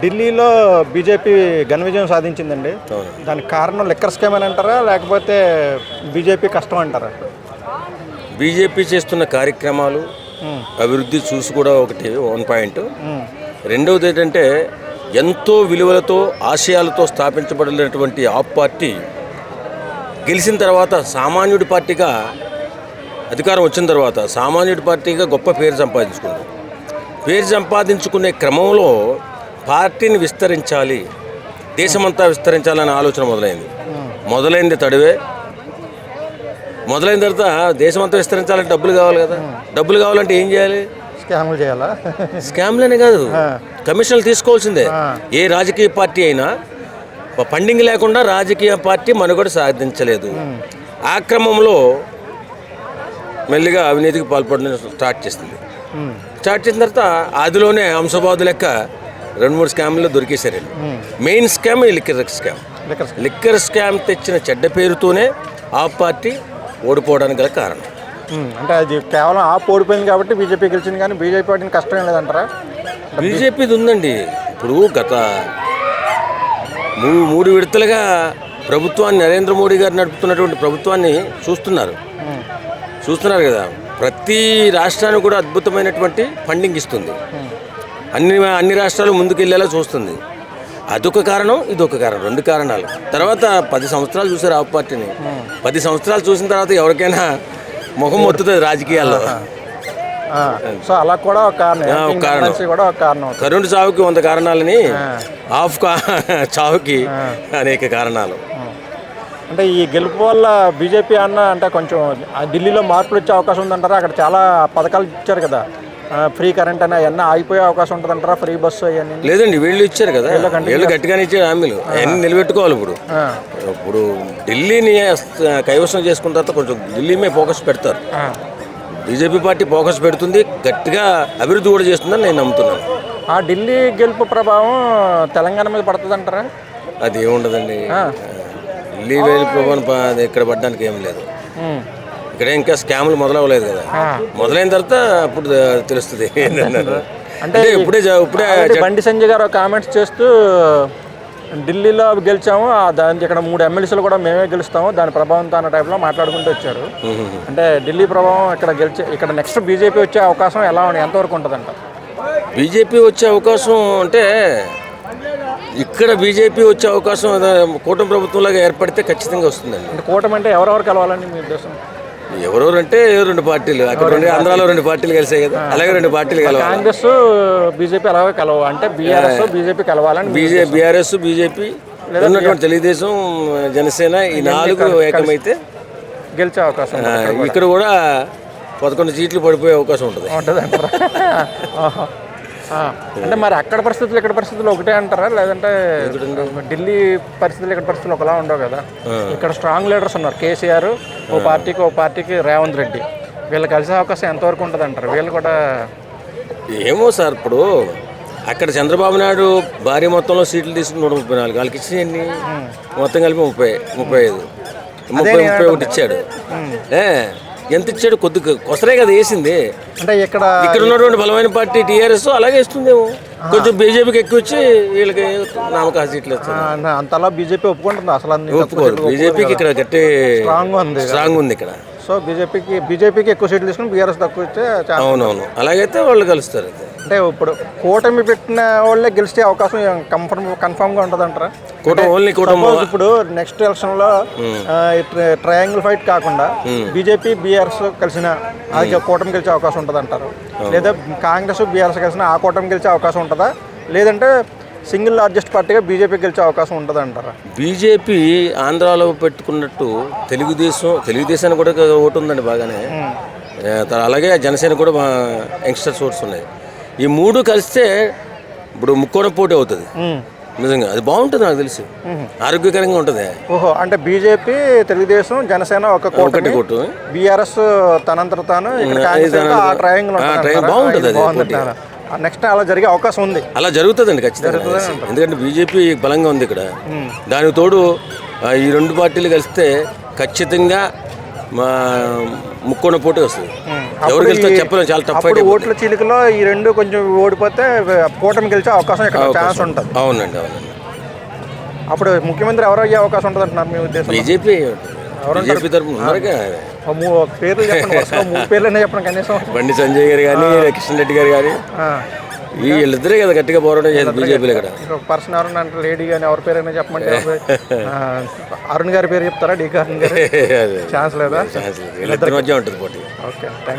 ఢిల్లీలో బీజేపీ ఘన విజయం సాధించిందండి. దానికి కారణం లిక్కర్ స్కామ్ అని అంటారా, లేకపోతే బీజేపీ కష్టం అంటారా? బీజేపీ చేస్తున్న కార్యక్రమాలు అభివృద్ధి చూసి కూడా ఒకటి 1 పాయింట్. రెండవది ఏంటంటే ఎంతో విలువలతో ఆశయాలతో స్థాపించబడినటువంటి ఆప్ పార్టీ గెలిచిన తర్వాత సామాన్యుడి పార్టీగా అధికారం వచ్చిన తర్వాత సామాన్యుడి పార్టీగా గొప్ప పేరు సంపాదించుకుంది. పేరు సంపాదించుకునే క్రమంలో పార్టీని విస్తరించాలి, దేశమంతా విస్తరించాలనే ఆలోచన మొదలైంది తడివే. మొదలైన తర్వాత దేశమంతా విస్తరించాలంటే డబ్బులు కావాలి కదా. డబ్బులు కావాలంటే ఏం చేయాలి? స్కామ్లు చేయాలా? స్కామ్లనే కాదు, కమిషన్లు తీసుకోవాల్సిందే. ఏ రాజకీయ పార్టీ అయినా ఫండింగ్ లేకుండా రాజకీయ పార్టీ మనుగడ సాధించలేదు. ఆ క్రమంలో మెల్లిగా అవినీతికి పాల్పడడం స్టార్ట్ చేసింది. స్టార్ట్ చేసిన తర్వాత ఆదిలోనే అంశబాదు లెక్క 2-3 స్కామ్లు దొరికేశారండి. మెయిన్ స్కామ్ లిక్కర్ స్కామ్ తెచ్చిన చెడ్డ పేరుతోనే ఆ పార్టీ ఓడిపోవడానికి గల కారణం. అంటే అది కేవలం ఓడిపోయింది కాబట్టి బీజేపీ గెలిచింది, కానీ బీజేపీ పార్టీని కష్టం లేదంటారా? బీజేపీది ఉందండి. ఇప్పుడు గత 3 విడతలుగా ప్రభుత్వాన్ని, నరేంద్ర మోడీ గారు నడుపుతున్నటువంటి ప్రభుత్వాన్ని చూస్తున్నారు కదా. ప్రతి రాష్ట్రానికి కూడా అద్భుతమైనటువంటి ఫండింగ్ ఇస్తుంది. అన్ని రాష్ట్రాలు ముందుకెళ్ళేలా చూస్తుంది. అదొక కారణం, ఇదొక కారణం, 2 కారణాలు. తర్వాత 10 సంవత్సరాలు చూసారు ఆ పార్టీని. 10 సంవత్సరాలు చూసిన తర్వాత ఎవరికైనా ముఖం మొత్తుతుంది రాజకీయాల్లో. సో అలా కూడా ఒక కారణం. కరెంటు చావుకి 100 కారణాలని, చావుకి అనేక కారణాలు. అంటే ఈ గెలుపు వల్ల బీజేపీ అంటే కొంచెం ఢిల్లీలో మార్పులు వచ్చే అవకాశం ఉందంటారా? అక్కడ చాలా పథకాలు ఇచ్చారు కదా, ఫ్రీ కరెంట్ అని అవన్నీ ఆగిపోయే అవకాశం ఉంటుంది అంటారా? ఫ్రీ బస్సు అవన్నీ లేదండి, వీళ్ళు ఇచ్చారు కదా, వీళ్ళు గట్టిగానే ఇచ్చారు హామీలు. అవన్నీ నిలబెట్టుకోవాలి. ఇప్పుడు ఢిల్లీని కైవసం చేసుకున్న తర్వాత కొంచెం ఢిల్లీ మీద ఫోకస్ పెడతారు. బీజేపీ పార్టీ ఫోకస్ పెడుతుంది, గట్టిగా అభివృద్ధి కూడా చేస్తుందని నేను నమ్ముతున్నాను. ఆ ఢిల్లీ గెలుపు ప్రభావం తెలంగాణ మీద పడుతుంది అంటారా? అది ఏముండదండి. ఢిల్లీ వేలు ప్రభావం ఇక్కడ పడడానికి ఏం లేదు. ఇక్కడ ఇంకా స్కామ్లు మొదలవ్వలేదు కదా. మొదలైన తర్వాత అప్పుడు తెలుస్తుంది. అంటే ఇప్పుడే బండి సంజయ్ గారు కామెంట్స్ చేస్తూ ఢిల్లీలో గెలిచాము, దానికి ఇక్కడ 3 ఎమ్మెల్యేలు కూడా మేమే గెలుస్తాము, దాని ప్రభావంతో అన్న టైప్లో మాట్లాడుకుంటూ వచ్చారు. అంటే ఢిల్లీ ప్రభావం ఇక్కడ నెక్స్ట్ బీజేపీ వచ్చే అవకాశం ఎలా ఉంది, ఎంతవరకు ఉంటుందంట? బీజేపీ వచ్చే అవకాశం అంటే ఇక్కడ బీజేపీ వచ్చే అవకాశం కూటమి ప్రభుత్వంలాగా ఏర్పడితే ఖచ్చితంగా వస్తుందండి. అంటే కూటమి అంటే ఎవరెవరు కలవాలని మీ ఉద్దేశం? ఎవరెవరు అంటే 2 పార్టీలు, అక్కడ ఆంధ్రాలో 2 పార్టీలు కలిసాయి కదా, అలాగే 2 పార్టీలు కలవాలి. కాంగ్రెస్ బీజేపీ అలాగే కలవ అంటే బీఆర్ఎస్ బీజేపీ కలవాలని. బీఆర్ఎస్ బీజేపీ ఉన్నటువంటి తెలుగుదేశం జనసేన ఈ 4 ఏకమైతే గెలిచే అవకాశం. ఇక్కడ కూడా 11 సీట్లు పడిపోయే అవకాశం ఉంటుంది అంటారా? అంటే మరి అక్కడ పరిస్థితులు ఇక్కడ పరిస్థితులు ఒకటే అంటారా, లేదంటే ఢిల్లీ పరిస్థితులు ఇక్కడ పరిస్థితులు ఒకలా ఉండవు కదా? ఇక్కడ స్ట్రాంగ్ లీడర్స్ ఉన్నారు, కేసీఆర్ ఓ పార్టీకి రేవంత్ రెడ్డి, వీళ్ళు కలిసే అవకాశం ఎంతవరకు ఉంటుంది అంటారు? వీళ్ళు కూడా ఏమో సార్. ఇప్పుడు అక్కడ చంద్రబాబు నాయుడు భారీ మొత్తంలో సీట్లు తీసుకుని 134, వాళ్ళకి ఇచ్చినాయండి మొత్తం కలిపి 31 ఇచ్చాడు. ఎంత ఇచ్చాడు? కొసరే కదా వేసింది. అంటే ఇక్కడ ఉన్నటువంటి బలమైన పార్టీ టీఆర్ఎస్ అలాగే ఇస్తుందేమో, కొంచెం బీజేపీకి ఎక్కువ వచ్చి వీళ్ళకి నామకా సీట్లు ఇస్తారు. అంతలా బీజేపీ ఒప్పుకుంటుంది అసలు? ఒప్పుకోరు. బీజేపీకి ఇక్కడ గట్టి స్ట్రాంగ్ ఉంది ఇక్కడ. సో బీజేపీకి ఎక్కువ సీట్లు తీసుకుని బీఆర్ఎస్ తక్కువ ఇచ్చే. అవునవును, అలాగైతే వాళ్ళు కలుస్తారు. అంటే ఇప్పుడు కూటమి పెట్టిన వాళ్ళే గెలిచే అవకాశం కన్ఫామ్గా ఉంటుంది అంటారా? ఇప్పుడు నెక్స్ట్ ఎలక్షన్లో ట్రయాంగిల్ ఫైట్ కాకుండా బీజేపీ బీఆర్ఎస్ కలిసిన అది కూటమి గెలిచే అవకాశం ఉంటుంది అంటారు, లేదా కాంగ్రెస్ బీఆర్ఎస్ కలిసిన ఆ కూటమి గెలిచే అవకాశం ఉంటుందా, లేదంటే సింగిల్ లార్జెస్ట్ పార్టీగా బీజేపీ గెలిచే అవకాశం ఉంటుంది అంటారా? బీజేపీ ఆంధ్రాలో పెట్టుకున్నట్టు తెలుగుదేశానికి కూడా ఓటు ఉందండి బాగానే. అలాగే జనసేన కూడా యంగ్స్టర్స్ ఓట్స్ ఉన్నాయి. ఈ 3 కలిస్తే ఇప్పుడు ముక్కోణం పోటీ అవుతుంది. నిజంగా అది బాగుంటుంది, నాకు తెలిసి ఆరోగ్యకరంగా ఉంటుంది. ఓహో, అంటే బీజేపీ, తెలుగుదేశం, జనసేన ఒక కోటు, బీఆర్ఎస్ తనంతట తాను బాగుంటుంది. నెక్స్ట్ అలా జరిగే అవకాశం ఉంది. అలా జరుగుతుందండి ఖచ్చితంగా, ఎందుకంటే బీజేపీ బలంగా ఉంది ఇక్కడ. దానికి తోడు ఈ 2 పార్టీలు కలిస్తే ఖచ్చితంగా మా ముక్కోన పోటీ వస్తుంది. ఎవరు గెలిస్తే చెప్పలేం, చాలా టఫ్ అప్పుడు ఓట్ల చీలికలో ఈ రెండు కొంచెం ఓడిపోతే కూటమి గెలిచే అవకాశం ఇక్కడ ఛాన్స్ ఉంటుంది. అవునండి. అప్పుడు ముఖ్యమంత్రి ఎవరు అయ్యే అవకాశం ఉంటుంది అంటున్నారు మీ ఉద్దేశం? బీజేపీ తరఫున ఉన్నారుగా. పేర్లు చెప్పండి, వరుసగా 3 పేర్లనే చెప్పండి కనీసం. బండి సంజయ్ గారు కానీ, కిషన్ రెడ్డి గారు కానీ, వీళ్ళిద్దరే కదా గట్టిగా పోరాటం చేయాలి బీజేపీలో. ఇక్కడ పర్సన్ ఎవరన్నా అంటే లేడీ కానీ ఎవరి పేరైనా చెప్పమంటే అరుణ్ గారి పేరు చెప్తారా? డీకే అరుణ్ గారు ఛాన్స్ లేదా? వీళ్ళిద్దరి మధ్య ఉంటుంది పోటీ. Okay, thank you.